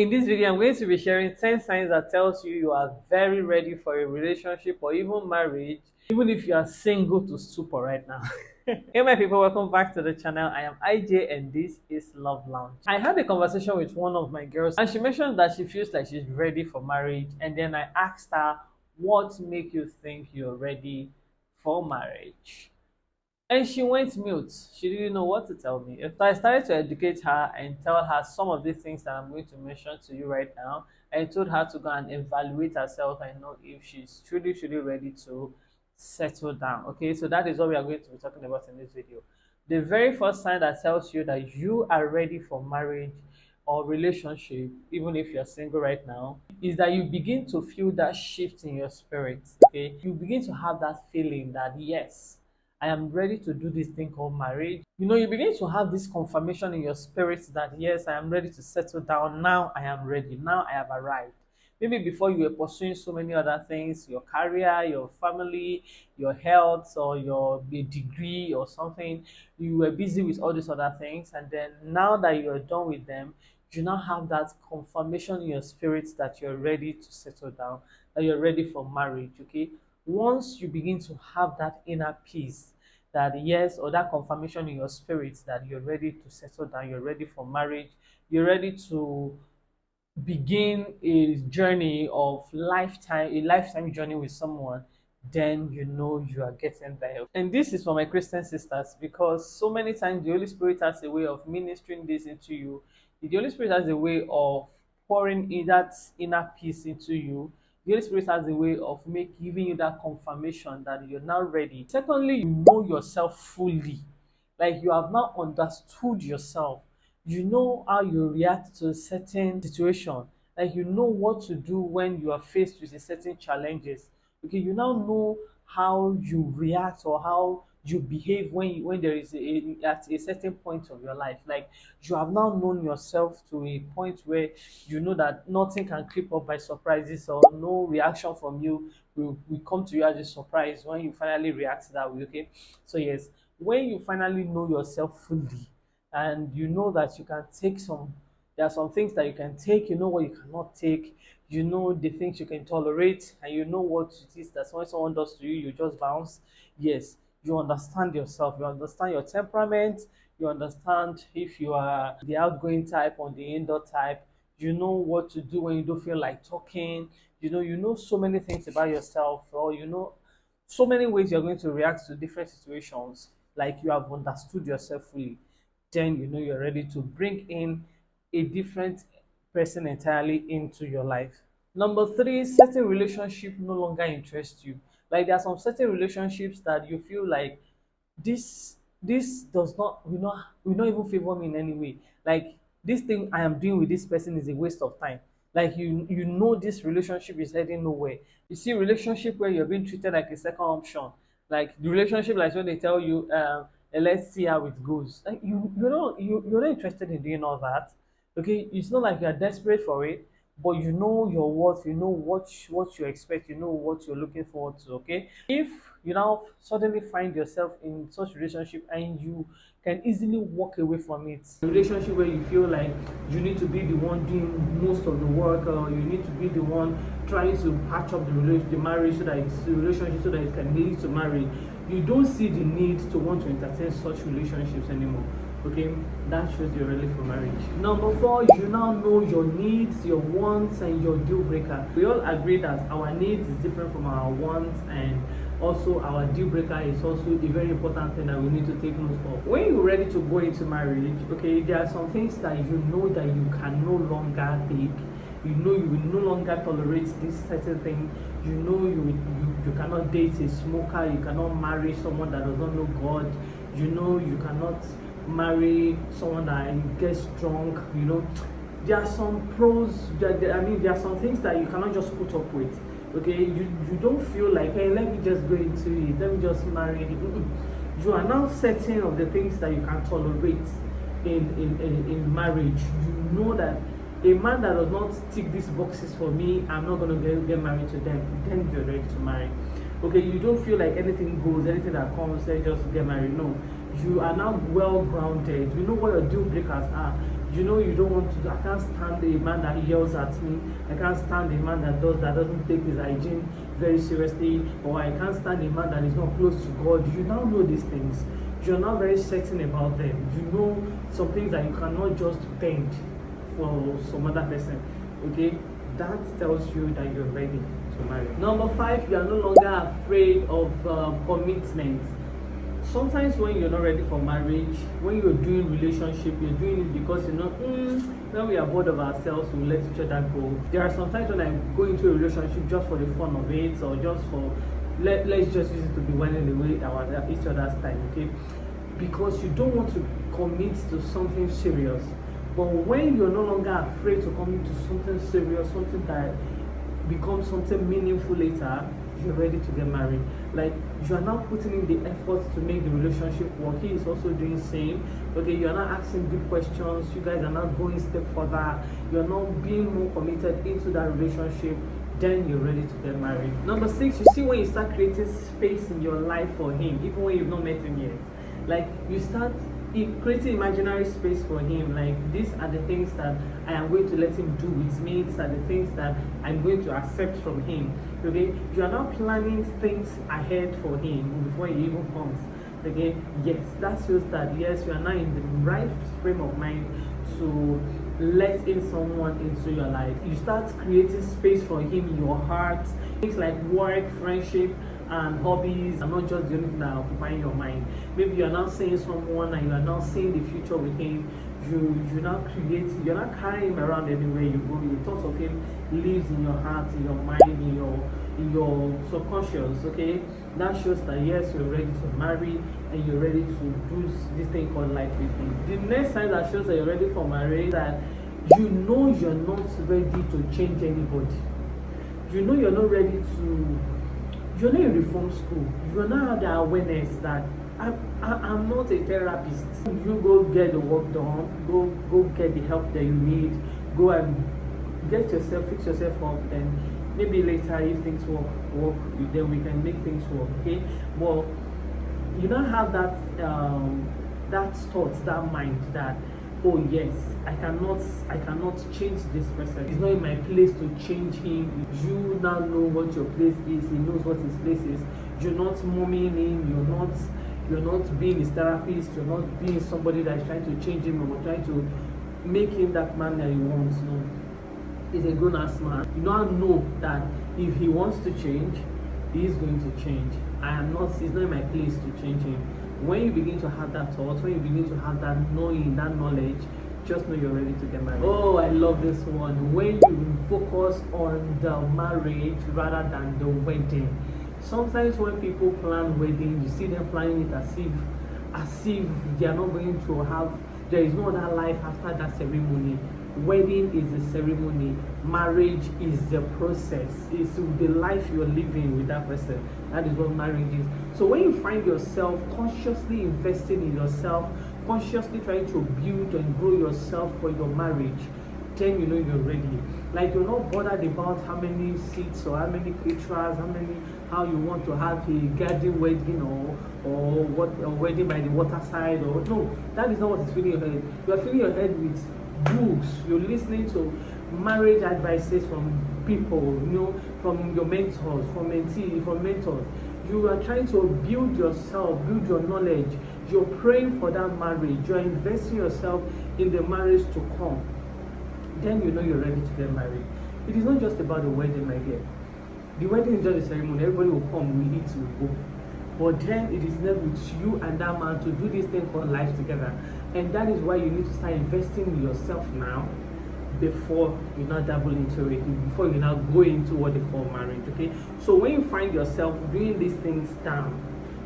In this video, I'm going to be sharing 10 signs that tells you you are very ready for a relationship or even marriage, even if you are single to stupor right now. Hey my people, welcome back to the channel. I am IJ and this is Love Lounge. I had a conversation with one of my girls and she mentioned that she feels like she's ready for marriage, and then I asked her, what make you think you're ready for marriage? And she went mute. She didn't know what to tell me. So I started to educate her and tell her some of the things that I'm going to mention to you right now. I told her to go and evaluate herself and know if she's truly ready to settle down. Okay, so that is what we are going to be talking about in this video. The very first sign that tells you that you are ready for marriage or relationship, even if you're single right now, is that you begin to feel that shift in your spirit. Okay, you begin to have that feeling that yes, I am ready to do this thing called marriage. You begin to have this confirmation in your spirit that yes, I am ready to settle down. Now I am ready. Now I have arrived. Maybe before you were pursuing so many other things, your career, your family, your health, or your degree or something, you were busy with all these other things. And then now that you're done with them, you now have that confirmation in your spirit that you're ready to settle down, that you're ready for marriage. Okay. Once you begin to have that inner peace, that yes, or that confirmation in your spirit that you're ready to settle down, you're ready for marriage, you're ready to begin a journey of a lifetime journey with someone, then you know you are getting there. And this is for my Christian sisters, because so many times the Holy Spirit has a way of ministering this into you. The Holy Spirit has a way of pouring in that inner peace into you. The Holy Spirit has a way of giving you that confirmation that you're now ready. Secondly, you know yourself fully. Like you have now understood yourself. You know how you react to a certain situation. Like you know what to do when you are faced with a certain challenges. Okay, you now know how you react or how you behave when there is at a certain point of your life. Like you have now known yourself to a point where you know that nothing can creep up by surprises, or no reaction from you will come to you as a surprise when you finally react that way. Okay, so yes, when you finally know yourself fully and you know that you can take some, there are some things that you can take, you know what you cannot take, you know the things you can tolerate, and you know what it is that when someone does to you, you just bounce. Yes, you understand yourself, you understand your temperament, you understand if you are the outgoing type or the indoor type, you know what to do when you don't feel like talking, you know so many things about yourself, or you know so many ways you're going to react to different situations. Like you have understood yourself fully, then you know you're ready to bring in a different person entirely into your life. Number three, certain relationship no longer interest you. Like there are some certain relationships that you feel like this does not will not even favor me in any way. Like this thing I am doing with this person is a waste of time. Like you know this relationship is heading nowhere. You see relationship where you're being treated like a second option. Like the relationship, like when they tell you let's see how it goes. Like you're not interested in doing all that. Okay, it's not like you're desperate for it, but you know your worth, you know what you expect, you know what you're looking forward to. Okay, if you now suddenly find yourself in such relationship and you can easily walk away from it, a relationship where you feel like you need to be the one doing most of the work, or you need to be the one trying to patch up the marriage, so that it's the relationship, so that it can lead to marriage, you don't see the need to want to entertain such relationships anymore. Okay, that shows you're ready for marriage. Number four, you now know your needs, your wants, and your deal breaker. We all agree that our needs is different from our wants, and also our deal breaker is also a very important thing that we need to take note of. When you're ready to go into marriage, okay, there are some things that you know that you can no longer take. You know you will no longer tolerate this certain thing. You know you cannot date a smoker, you cannot marry someone that does not know God, you know you cannot marry someone that gets drunk. You know there are some pros I mean there are some things that you cannot just put up with. Okay, you don't feel like, hey, let me just go into it, let me just marry it. You are now certain of the things that you can tolerate in marriage. You know that a man that does not tick these boxes for me, I'm not going to get married to them. Then you're ready to marry. Okay, you don't feel like anything goes, anything that comes, let's just get married. No, you are now well grounded. You know what your deal breakers are. You know you don't want to. I can't stand a man that yells at me. I can't stand a man that doesn't take his hygiene very seriously, or I can't stand a man that is not close to God. You now know these things. You're not very certain about them. You know some things that you cannot just bend for some other person. Okay, that tells you that you're ready to marry. Number 5, you are no longer afraid of commitment. Sometimes when you're not ready for marriage, when you're doing relationship, you're doing it because you know, when we are bored of ourselves, we let each other go. There are some times when I go into a relationship just for the fun of it, or just for let's just use it to be whining away each other's time, okay? Because you don't want to commit to something serious. But when you're no longer afraid to commit to something serious, something that becomes something meaningful later, you're ready to get married. Like, you are now putting in the effort to make the relationship work. He is also doing the same. Okay, you are not asking deep questions. You guys are not going step further. You're not being more committed into that relationship. Then you're ready to get married. Number 6, you see when you start creating space in your life for him, even when you've not met him yet. Like, you start creating imaginary space for him. Like, these are the things that I am going to let him do with me. These are the things that I'm going to accept from him. Okay, you are not planning things ahead for him before he even comes. Okay, yes, that shows that yes, you are now in the right frame of mind to let in someone into your life. You start creating space for him in your heart. Things like work, friendship, and hobbies are not just the only thing that are occupying your mind. Maybe you are now seeing someone and you are now seeing the future with him. You're not carrying him around anywhere you go. The thoughts of him lives in your heart, in your mind, in your subconscious. Okay, that shows that yes, you're ready to marry and you're ready to do this thing called life with him. The next sign that shows that you're ready for marriage is that you know you're not ready to change anybody. You know you're not ready to. You're not in reform school. You're not have the awareness that I'm not a therapist. You go get the work done. Go get the help that you need. Go and fix yourself up. And maybe later, if things work, then we can make things work. Okay. Well, you don't have that thought, that mind that, oh yes, I cannot change this person. It's not in my place to change him. You now know what your place is. He knows what his place is. You're not mumming him. You're not being his therapist. You're not being somebody that is trying to change him or trying to make him that man that he wants. No, he's a grown-ass man. You now know that if he wants to change, he is going to change. It's not in my place to change him. When you begin to have that thought, when you begin to have that knowing, that knowledge, just know you're ready to get married. Oh, I love this one. When you focus on the marriage rather than the wedding. Sometimes when people plan wedding, you see them planning it as if they are not going to have, there is no other life after that ceremony. Wedding is the ceremony. Marriage is the process. It's the life you're living with that person. That is what marriage is. So when you find yourself consciously investing in yourself, consciously trying to build and grow yourself for your marriage, then you know you're ready. Like, you're not bothered about how many seats or how many caterers, how you want to have a garden wedding or what a wedding by the waterside, or no, that is not what is filling your head. You are filling your head with books. You're listening to marriage advices from people, from your mentors, from mentees, from mentors. You are trying to build yourself, build your knowledge. You're praying for that marriage. You're investing yourself in the marriage to come. Then you know you're ready to get married. It is not just about the wedding, my dear. The wedding is just a ceremony. Everybody will come, we'll eat, we'll go. But then it is left with you and that man to do this thing called life together. And that is why you need to start investing in yourself now before you now dabble into it, before you now go into what they call marriage, okay? So when you find yourself doing these things down,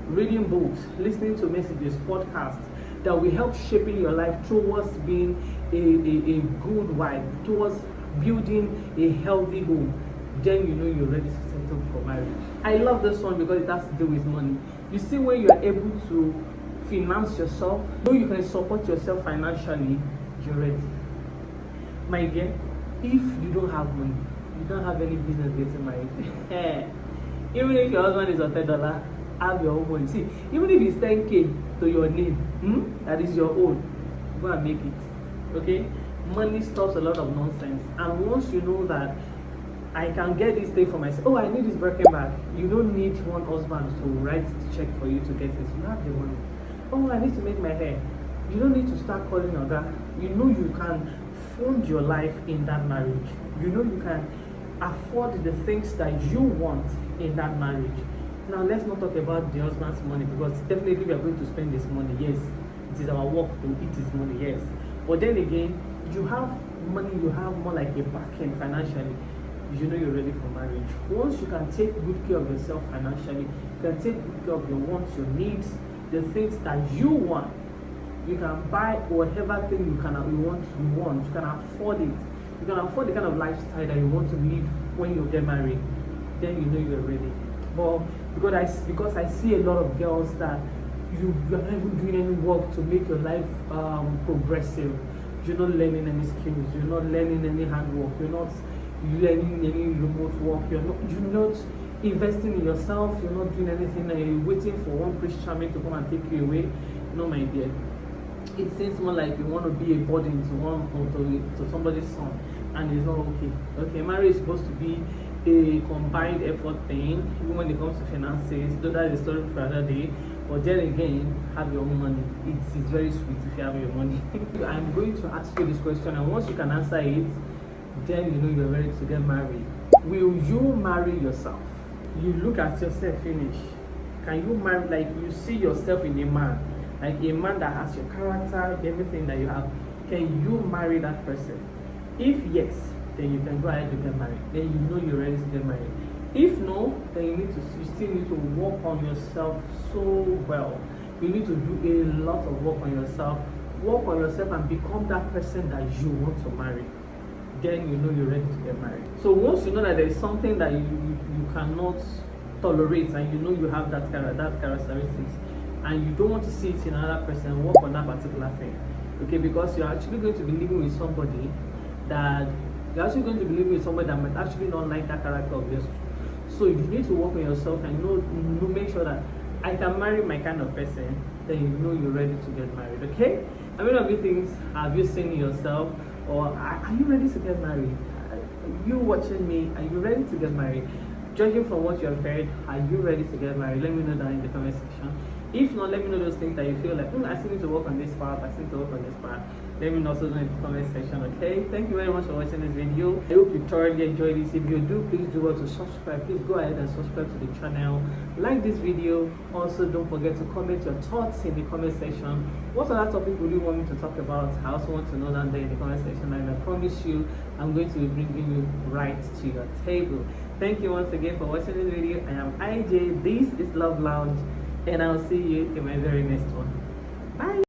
reading books, listening to messages, podcasts, that will help shaping your life towards being a good wife, towards building a healthy home, then you know you're ready to settle for marriage. I love this one because it has to do with money. You see, when you are able to finance yourself, know you can support yourself financially, you're ready. My dear, if you don't have money, you don't have any business getting married. Even if your husband is $10, have your own money. See, even if it's 10K to your name, that is your own, go and make it. Okay, money stops a lot of nonsense, and once you know that I can get this thing for myself. Oh, I need this Birkin bag. You don't need one husband to write the check for you to get it. You have the money. Oh, I need to make my hair. You don't need to start calling Oga. You know you can fund your life in that marriage. You know you can afford the things that you want in that marriage. Now let's not talk about the husband's money, because definitely we are going to spend this money. Yes, it is our work to eat his money. Yes, but then again, you have money. You have more like a backing financially. You know you're ready for marriage. Once you can take good care of yourself financially, you can take good care of your wants, your needs, the things that you want. You can buy whatever thing you want. You can afford it. You can afford the kind of lifestyle that you want to live when you get married. Then you know you're ready. But because I see a lot of girls that you're not even doing any work to make your life progressive. You're not learning any skills. You're not learning any handwork. You're not learning any remote work. You're not investing in yourself. You're not doing anything, and you're waiting for one Prince Charming to come and take you away. No, my dear. It seems more like you want to be a burden to somebody's son, and it's not okay. Okay, marriage is supposed to be a combined effort thing, even when it comes to finances. Though that is a story for another day. But then again, have your own money. It's very sweet if you have your money. I'm going to ask you this question, and once you can answer it, then you know you're ready to get married. Will you marry yourself? You look at yourself, finish. Can you marry, like you see yourself in a man, like a man that has your character, everything that you have? Can you marry that person? If yes, then you can go ahead to get married. Then you know you're ready to get married. If no, then you still need to work on yourself so well. You need to do a lot of work on yourself. Work on yourself and become that person that you want to marry. Then you know you're ready to get married. So once you know that there is something that you cannot tolerate, and you know you have that characteristics, and you don't want to see it in another person, work on that particular thing. Okay, because you're actually going to be living with somebody that might actually not like that character of yours. So you need to work on yourself and make sure that I can marry my kind of person. Then you know you're ready to get married. Okay? How many of these things have you seen in yourself? Or are you ready to get married? You watching me, are you ready to get married? Judging from what you have heard, are you ready to get married? Let me know that in the comment section. If not, let me know those things that you feel like, I still need to work on this part, I still need to work on this part. Let me know in the comment section, okay? Thank you very much for watching this video. I hope you thoroughly enjoyed this. If you do, please do well to subscribe. Please go ahead and subscribe to the channel. Like this video. Also, don't forget to comment your thoughts in the comment section. What other topic would you want me to talk about? I also want to know that there in the comment section, and I promise you, I'm going to be bringing you right to your table. Thank you once again for watching this video. I am IJ. This is Love Lounge, and I'll see you in my very next one. Bye.